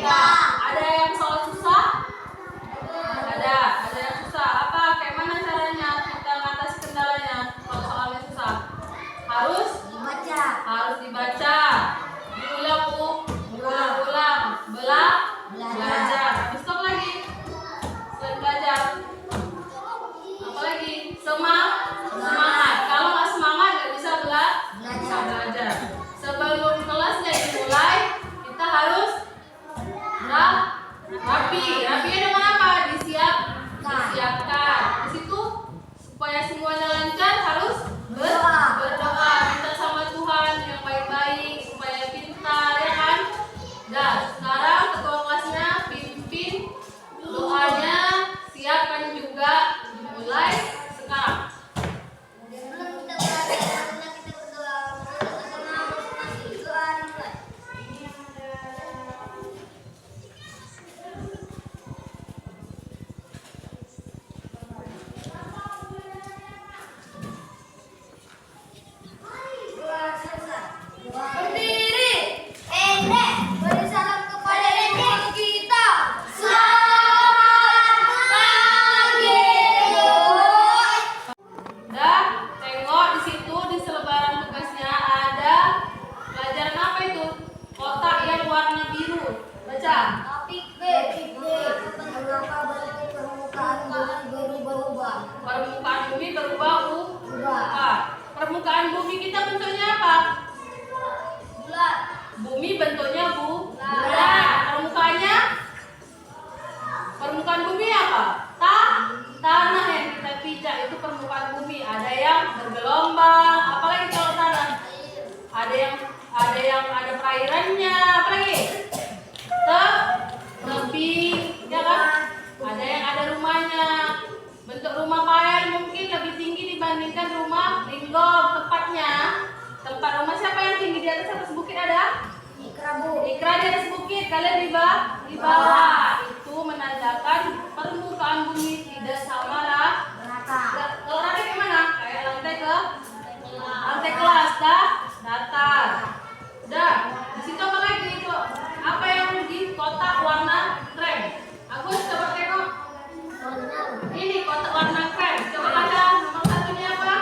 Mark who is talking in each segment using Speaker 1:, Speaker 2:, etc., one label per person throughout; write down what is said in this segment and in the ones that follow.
Speaker 1: Ada yang soal susah? Ada yang susah. Apa? Kayak mana caranya kita mengatasi kendalanya kalau soalnya susah? Harus dibaca. Diulang, ulang. Belajar. Habis itu lagi. Selain belajar. Apa lagi? Semangat. Kalau nggak semangat nggak bisa belajar. Sebelum kelasnya dimulai, kita harus rapi dengan apa? Disiapkan. Di situ supaya semuanya lancar harus berdoa, minta sama Tuhan yang baik-baik supaya pintar, ya kan? Nah, sekarang ketua kelasnya pimpin doanya, siapkan juga dimulai sekarang. Permukaan bumi berubah. Permukaan bumi kita bentuknya apa? Bulat. Bumi bentuknya bulat. Permukaan bumi apa? Tanah yang kita pijak itu permukaan bumi. Ada yang bergelombang. Apalagi kalau tanah? Ada yang ada perairannya. Apalagi? Tebing, ya kan? Ada yang ada rumahnya. Bentuk rumah payan mungkin lebih tinggi dibandingkan rumah linggong. Tempat rumah siapa yang tinggi di atas bukit ada? Ikra di atas bukit, kalian di bawah. Itu menandakan permukaan bumi tidak sama rata. Kalau rata gimana? Kayak lantai kelas datar. Udah, di situ apa lagi itu? Apa yang di kotak warna krem? Agus coba tengok. Ini kotak warna krem. Coba baca nomor satunya apa?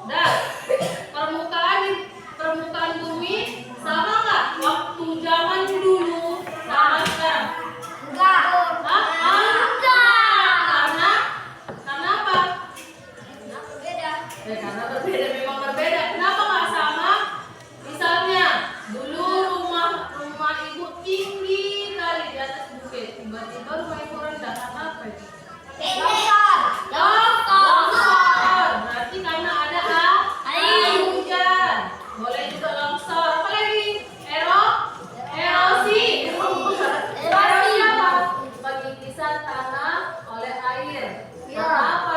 Speaker 1: Dah. Permukaan bumi sama nggak waktu zaman dulu sama sekarang? Enggak. Karena apa? Karena berbeda, memang berbeda. Kenapa nggak sama? Misalnya dulu rumah ibu tinggi kali di atas bukit, tiba-tiba rumah ibu rendah. Karena apa itu? Longsor. Berarti karena ada air hujan. Boleh juga longsor. Apa lagi? Erosi. Erosi apa? Pengisian tanah oleh air. Karena apa?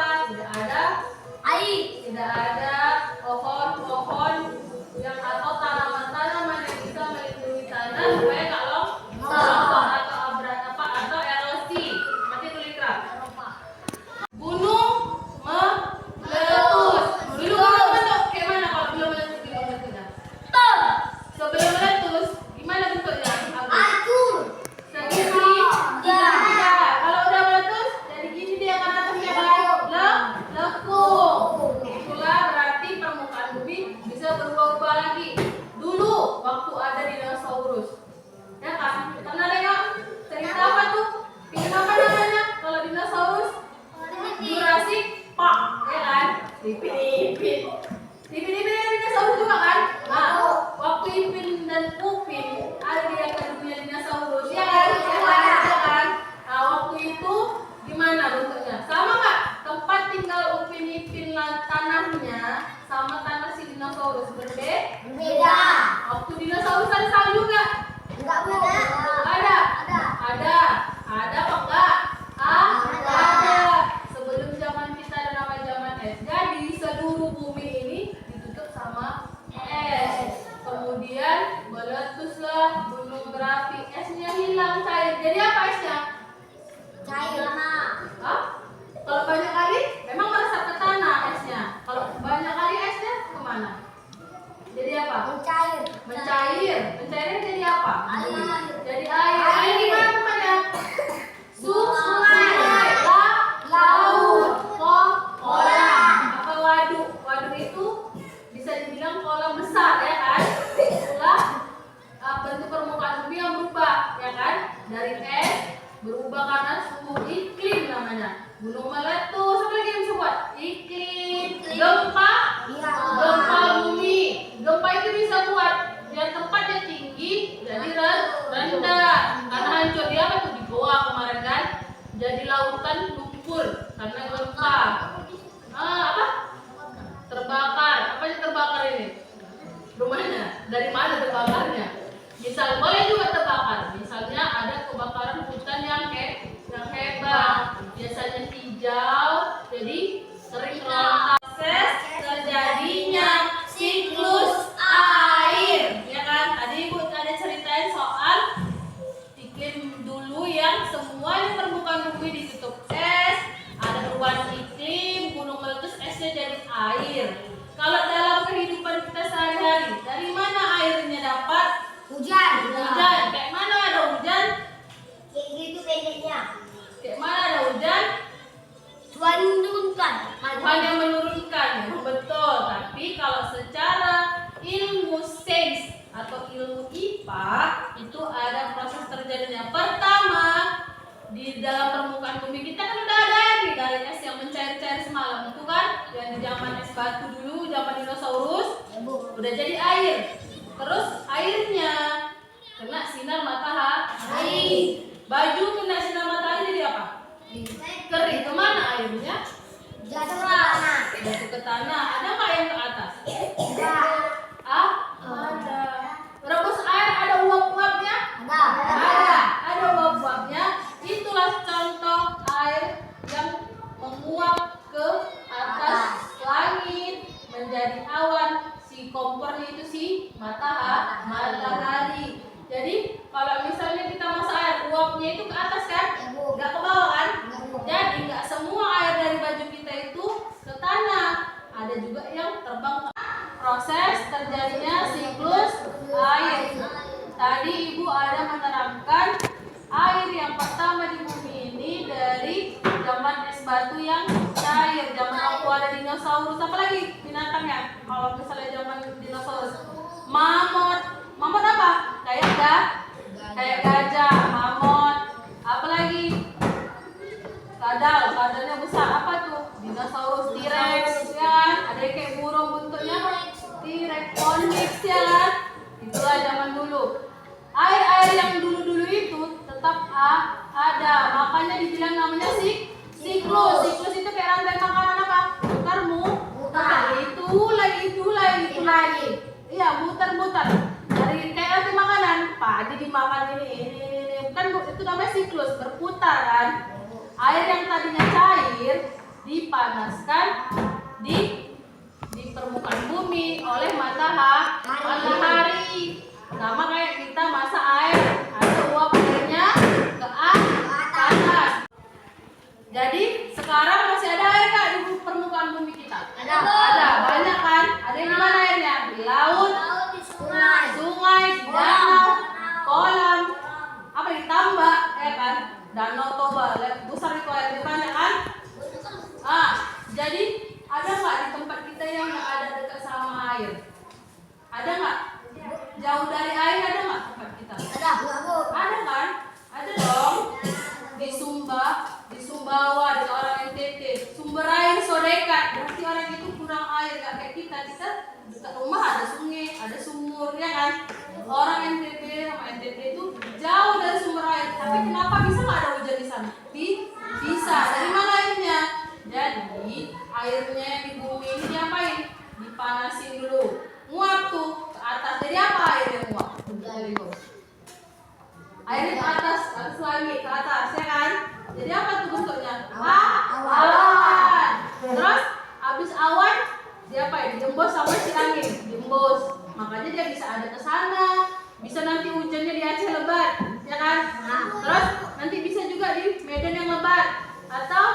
Speaker 1: Tidak ada pohon-pohon yang atau tanaman-tanaman yang bisa melindungi tanah supaya nggak longsor atau erosi. Mati tuh Likra. Gunung meletus. Dulu gunung bentuk kayak mana kalau belum meletus bentuknya? Sebelum meletus gimana bentuknya? Segitiga. Kalau udah meletus jadi gini dia karena lekuk. Itulah berarti permukaan bumi bisa berubah-ubah lagi. Dulu waktu ada dinosaurus, ya kan? Pernah dengar cerita apa tuh? Film apa namanya? Kalau dinosaurus? Jurassic Park, ya kan? Ipin dinosaurus juga kan? Nah, waktu Ipin dan Upin ada di dunia dinosaurus, ya kan? Nah, waktu itu gimana bentuknya? Sama nggak? Tempat tinggal Upin Ipin tanahnya sama tanah si dinosaurus berbeda. Waktu dinosaurus ada salju nggak?
Speaker 2: Enggak, Bu.
Speaker 1: Ada apa enggak? Ada. Sebelum zaman kita ada nama zaman es. Jadi seluruh bumi ini ditutup sama es. Kemudian meletuslah gunung berapi. Esnya hilang cair. Jadi apa esnya?
Speaker 2: Cair.
Speaker 1: Hah? Kalau banyak kali memang meresap mencair. Mencairnya jadi apa?
Speaker 2: Air.
Speaker 1: Jadi air. Air di mana tempatnya?
Speaker 2: Sungai.
Speaker 1: Laut. Kolam. Apa waduk? Waduk itu bisa dibilang kolam besar ya kan? Itulah bentuk permukaan bumi yang berubah ya kan? Dari es berubah karena suhu iklim namanya. Gunung meletus. Apa lagi yang bisa buat? Iklim. Gempa. Gempa bumi. Gempa itu bisa buat yang tempatnya tinggi jadi rendah karena hancur. Dia apa tuh di Goa kemarin kan? Jadi lautan lumpur karena gempa. Apa? Terbakar. Apa yang terbakar ini? Rumahnya. Dari mana terbakarnya? Misal boleh juga terbakar. Misalnya ada kebakaran hutan yang hebat. Biasanya hijau, jadi sering proses terjadinya siklus air. Ya kan? Tadi Ibu ada ceritain soal iklim dulu yang semuanya permukaan bumi ditutup es, ada perubahan iklim, gunung meletus, esnya jadi air. Kalau dalam kehidupan kita sehari-hari, dari mana airnya dapat?
Speaker 2: Hujan.
Speaker 1: Kayak mana ada hujan?
Speaker 2: Kayak gitu pendeknya.
Speaker 1: Kayak mana ada hujan?
Speaker 2: Tuhan menurunkan.
Speaker 1: Tuhan yang menurunkan, memang betul. Tapi kalau secara ilmu sains atau ilmu IPA itu ada proses terjadinya. Pertama, di dalam permukaan bumi kita kan udah ada air nih, dari es yang mencair-cair semalam itu kan, yang di zaman es batu dulu, zaman dinosaurus, udah jadi air. Terus airnya kena sinar matahari. Baju kena sinar matahari jadi apa? Kering. Kemana airnya?
Speaker 2: Jatuh ke tanah.
Speaker 1: Jatuh ke tanah. Ada nggak yang ke atas?
Speaker 2: Enggak.
Speaker 1: Ada. Rebus air ada uap-uapnya? Ada uap-uapnya. Itulah contoh air yang menguap ke atas langit menjadi awan. Si kompornya itu si matahari. Jadi kalau misalnya kita masak air, uapnya itu ke atas kan? Nggak ke bawah kan? Jadi nggak semua air dari baju kita itu ke tanah. Ada juga yang terbang ke proses terjadinya siklus air. Tadi Ibu ada menerangkan air yang pertama di bumi ini dari zaman es batu yang cair, zaman waktu ada dinosaurus. Apa lagi binatangnya? Kalau misalnya zaman dinosaurus, mamut apa? Kayak gajah, mamut. Apa lagi? Kadalnya besar. Apa tuh? Dinosaurus, T-Rex, ya kan? Ada yang kayak burung bentuknya, T-Rex, Onyx, ya kan? Itulah zaman dulu. Air-air yang dulu-dulu itu tetap ada. Makanya dibilang namanya siklus. Siklus itu kayak rantai makanan apa? Mutar. Itu lagi. Iya, muter-muter. Dari kayak rantai makanan, padi dimakan ini. Kan itu namanya siklus, berputar kan? Air yang tadinya cair dipanaskan di permukaan bumi oleh matahari. Sama kayak kita masak air, ada uap airnya ke atas. Jadi sekarang masih ada air nggak di permukaan bumi kita? Ada, banyak kan? Ada yang di mana airnya? Di laut,
Speaker 2: Di sungai.
Speaker 1: di danau, kolam, apa di tambak, ya kan? Danau Toba, besar itu airnya banyak kan? Jadi ada nggak di tempat kita yang nggak ada dekat sama air? Ada nggak? Jauh dari air ada nggak tempat kita? Ada kan? Ada dong. Di Sumbawa, di orang NTT, sumber air sodekat. Berarti orang itu kurang air, nggak kayak kita. Kita dekat rumah ada sungai, ada sumur, ya kan? Orang NTT sama NTT itu jauh dari sumber air. Tapi kenapa bisa nggak ada hujan di sana? Bisa. Dari mana airnya? Jadi airnya di bumi ini diapain? Dipanasin dulu. Nguap tuh ke atas. Jadi apa air yang nguap? Airnya ke atas lagi, ke atas, ya kan? Jadi apa tuh bentuknya? Awan. Terus habis awan diapain? Diembus sama si angin. Diembus. Makanya dia bisa ada ke sana. Bisa nanti hujannya di Aceh lebat, ya kan? Terus nanti bisa juga di Medan yang lebat. Atau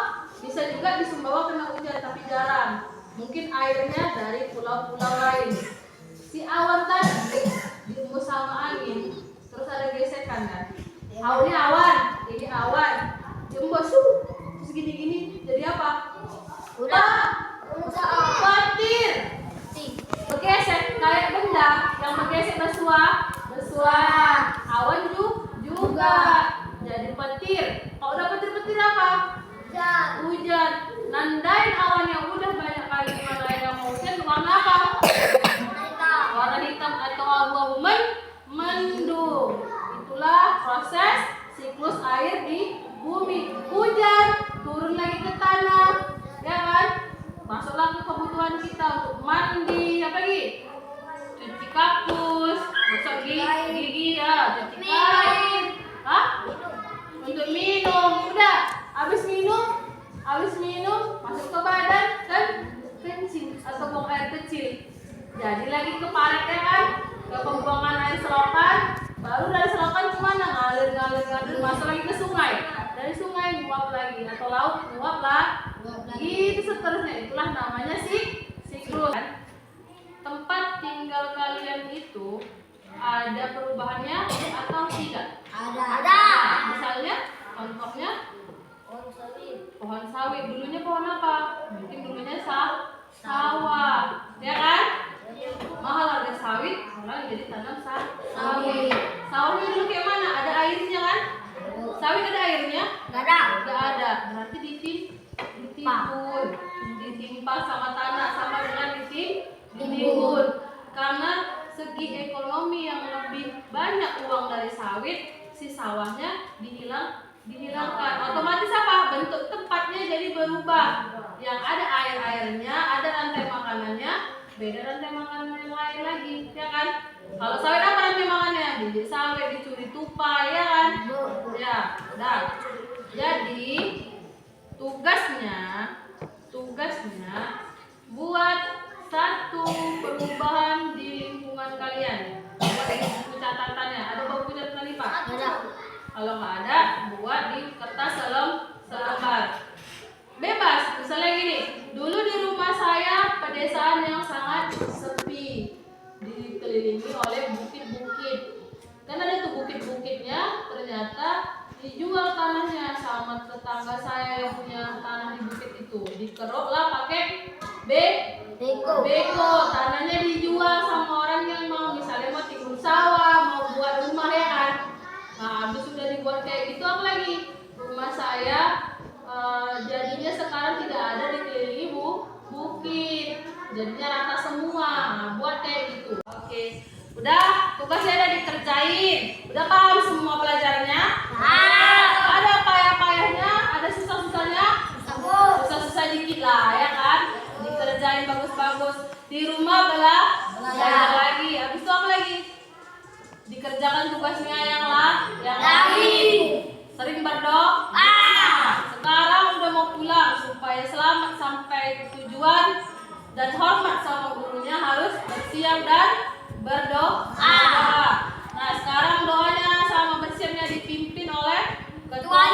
Speaker 1: bisa juga di Sumbawa kena hujan tapi jarang. Mungkin airnya dari pulau-pulau lain. Si awan tadi Ini awan, ini awan. Jembosu, terus gini-gini, jadi apa?
Speaker 2: Udah.
Speaker 1: Petir. Bergesek kayak benda yang bergesek bersuara. Awan juga jadi petir. Kalau udah petir-petir apa? Hujan. Nandain awan yang udah banyak kali mana yang mau hujan warna apa? Warna hitam atau abu-abu mendung. Itulah proses siklus air di bumi. Hujan, turun lagi ke tanah, ya kan? Masuklah ke kebutuhan kita untuk mandi, apa lagi? Cuci kakus, gosok gigi ya, cuci kain. Hah? Untuk minum, udah. Habis minum, masuk ke badan kan kencing atau buang air kecil. Jadi lagi ke parit ya kan? Ke pembuangan air selokan. Baru dari selokan kemana? Ngalir, masuk lagi ke sungai. Dari sungai nguap lagi atau laut nguap lah. Gitu seterusnya. Itulah namanya siklus. Tempat tinggal kalian itu ada perubahannya atau tidak?
Speaker 2: Ada.
Speaker 1: Misalnya, contohnya pohon sawit. Dulunya pohon apa? Mungkin dulunya sawah, ya kan? Mahal harga sawit, orang jadi tanam sawit. Sawahnya dulu kayak mana? Ada airnya kan? Sawit ada airnya?
Speaker 2: Nggak ada.
Speaker 1: Nggak ada. Berarti ditimpa sama tanah, sama dengan ditimbun. Karena segi ekonomi yang lebih banyak uang dari sawit, si sawahnya dihilangkan. Otomatis apa? Bentuk tempatnya jadi berubah. Yang ada airnya, ada rantai makanannya, beda rantai makanan yang lain lagi, ya kan? Kalau sawit apa rantai makanannya? Biji sawit, dicuri tupai, ya kan? Ya, dah. Jadi tugasnya buat satu perubahan di lingkungan kalian. Buat di buku catatannya. Ada buku catatan nih Pak?
Speaker 2: Ada.
Speaker 1: Kalau nggak ada, buat di kertas selembar. Bebas. Misalnya gini, dulu di rumah saya pedesaan yang sangat sepi, dikelilingi oleh bukit-bukit. Kan ada tuh bukit-bukitnya, ternyata dijual tanahnya sama tetangga saya yang punya tanah di bukit itu. Dikeroklah pakai beko. Tanahnya dijual sama orang yang mau, misalnya mau timbun sawah, mau buat rumah, ya kan? Nah, habis sudah dibuat kayak gitu, apa lagi? Rumah saya jadinya sekarang tidak ada dikelilingi bukit. Jadinya rata semua. Nah, buat kayak gitu. Oke. Udah, tugasnya udah dikerjain. Udah paham semua pelajarannya? Ada payah-payahnya, ada susah-susahnya? Susah-susah dikit lah, ya kan? Dikerjain bagus-bagus. Di rumah belajar lagi. Habis itu apa lagi? Dikerjakan tugasnya yang lain. Sering berdoa. Sekarang udah mau pulang, supaya selamat sampai tujuan dan hormat sama gurunya harus bersiap dan berdoa. Nah, sekarang doanya sama bersiapnya dipimpin oleh ketua